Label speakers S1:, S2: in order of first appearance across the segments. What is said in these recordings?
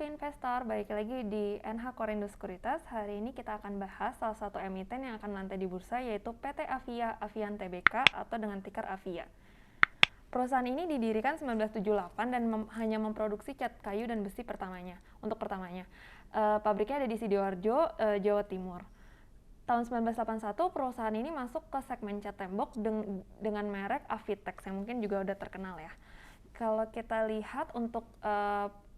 S1: Investor, balik lagi di NH Korindo Sekuritas. Hari ini kita akan bahas salah satu emiten yang akan melantai di bursa, yaitu PT Avia Avian Tbk atau dengan ticker Avia. Perusahaan ini didirikan 1978 dan hanya memproduksi cat kayu dan besi pertamanya. Pabriknya ada di Sidoarjo, Jawa Timur. Tahun 1981 perusahaan ini masuk ke segmen cat tembok dengan merek Avitex yang mungkin juga udah terkenal ya. Kalau kita lihat untuk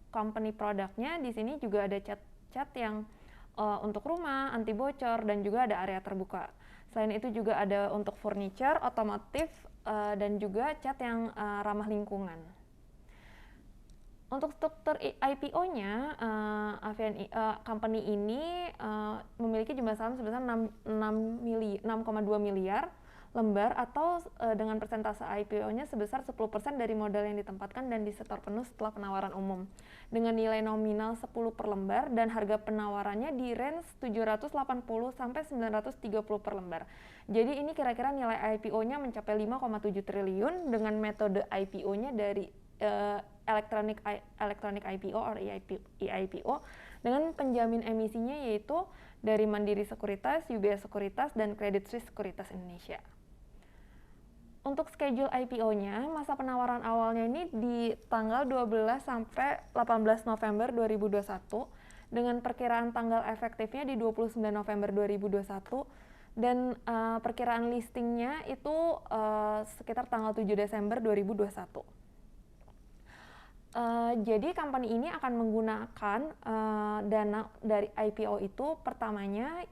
S1: company produknya, di sini juga ada cat yang untuk rumah, anti bocor, dan juga ada area terbuka. Selain itu juga ada untuk furniture, otomotif, dan juga cat yang ramah lingkungan. Untuk struktur IPO-nya, company ini memiliki jumlah saham sebesar 6,2 miliar lembar atau dengan persentase IPO-nya sebesar 10% dari modal yang ditempatkan dan disetor penuh setelah penawaran umum dengan nilai nominal 10 per lembar dan harga penawarannya di range 780 sampai 930 per lembar. Jadi ini kira-kira nilai IPO-nya mencapai 5,7 triliun dengan metode IPO-nya dari electronic IPO or EIPO dengan penjamin emisinya yaitu dari Mandiri Sekuritas, UBS Sekuritas, dan Credit Suisse Sekuritas Indonesia. Untuk schedule IPO-nya, masa penawaran awalnya ini di tanggal 12 sampai 18 November 2021 dengan perkiraan tanggal efektifnya di 29 November 2021 dan perkiraan listingnya itu sekitar tanggal 7 Desember 2021. Jadi company ini akan menggunakan dana dari IPO itu pertamanya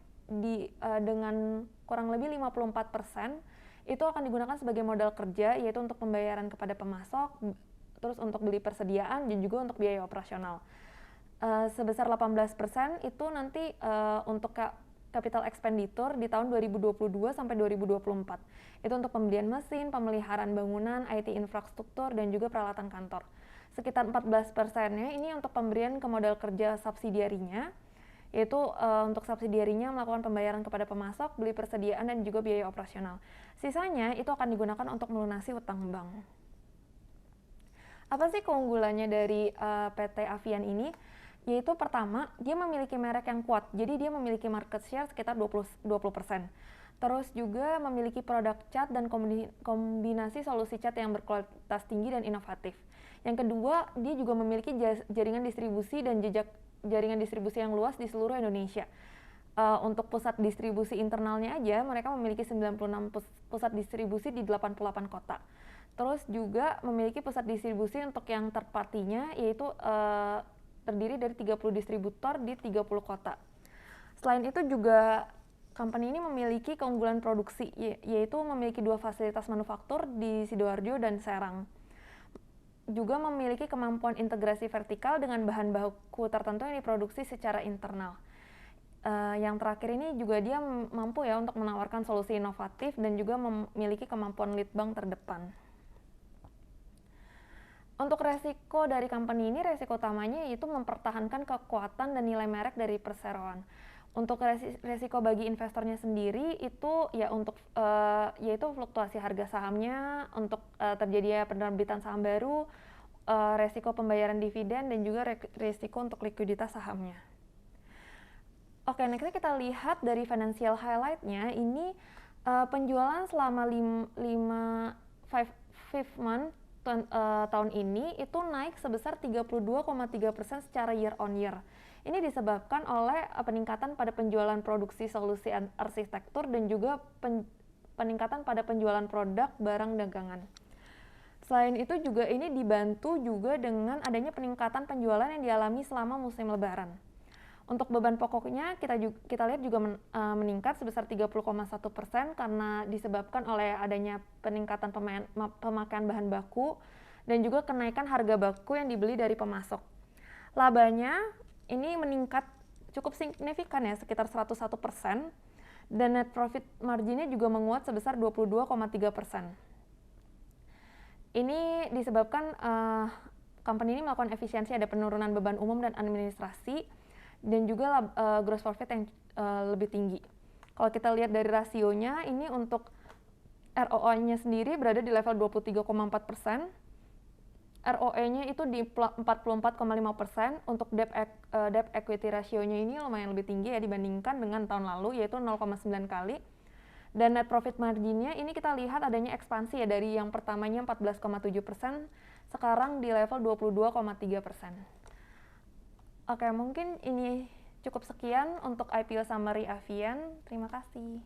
S1: dengan kurang lebih 54% itu akan digunakan sebagai modal kerja, yaitu untuk pembayaran kepada pemasok, terus untuk beli persediaan dan juga untuk biaya operasional. Sebesar 18% itu nanti untuk capital expenditure di tahun 2022 sampai 2024. Itu untuk pembelian mesin, pemeliharaan bangunan, IT infrastruktur, dan juga peralatan kantor. Sekitar 14%-nya ini untuk pemberian ke modal kerja subsidiarinya, yaitu untuk subsidiarinya melakukan pembayaran kepada pemasok, beli persediaan, dan juga biaya operasional. Sisanya itu akan digunakan untuk melunasi utang bank. Apa sih keunggulannya dari PT Avian ini? Yaitu pertama, dia memiliki merek yang kuat, jadi dia memiliki market share sekitar 20%. Terus juga memiliki produk cat dan kombinasi solusi cat yang berkualitas tinggi dan inovatif. Yang kedua, dia juga memiliki jaringan distribusi dan jaringan distribusi yang luas di seluruh Indonesia. Untuk pusat distribusi internalnya aja, mereka memiliki 96 pusat distribusi di 88 kota. Terus juga memiliki pusat distribusi untuk yang third party-nya, yaitu terdiri dari 30 distributor di 30 kota. Selain itu juga company ini memiliki keunggulan produksi, yaitu memiliki 2 fasilitas manufaktur di Sidoarjo dan Serang. Juga memiliki kemampuan integrasi vertikal dengan bahan baku tertentu yang diproduksi secara internal. Yang terakhir ini juga dia mampu ya untuk menawarkan solusi inovatif dan juga memiliki kemampuan lead bank terdepan. Untuk resiko dari company ini, resiko utamanya yaitu mempertahankan kekuatan dan nilai merek dari perseroan. Untuk resiko bagi investornya sendiri itu ya untuk yaitu fluktuasi harga sahamnya, untuk terjadinya penerbitan saham baru, resiko pembayaran dividen, dan juga resiko untuk likuiditas sahamnya. Oke, nextnya kita lihat dari financial highlight-nya. Ini penjualan selama 5 month tahun ini itu naik sebesar 32,3% secara year on year. Ini disebabkan oleh peningkatan pada penjualan produksi solusi arsitektur dan juga peningkatan pada penjualan produk barang dagangan. Selain itu juga ini dibantu juga dengan adanya peningkatan penjualan yang dialami selama musim lebaran. Untuk beban pokoknya kita lihat juga meningkat sebesar 30,1% karena disebabkan oleh adanya peningkatan pemakaian bahan baku dan juga kenaikan harga baku yang dibeli dari pemasok. Labanya ini meningkat cukup signifikan ya, sekitar 101%, dan net profit marginnya juga menguat sebesar 22,3%. Ini disebabkan company ini melakukan efisiensi, ada penurunan beban umum dan administrasi, dan juga gross profit yang lebih tinggi. Kalau kita lihat dari rasionya, ini untuk ROI-nya sendiri berada di level 23,4%, ROE-nya itu di 44,5%. Untuk debt equity ratio-nya ini lumayan lebih tinggi ya dibandingkan dengan tahun lalu, yaitu 0,9 kali. Dan net profit margin-nya ini kita lihat adanya ekspansi ya, dari yang pertamanya 14,7%, sekarang di level 22,3%. Oke, mungkin ini cukup sekian untuk IPO summary Avian. Terima kasih.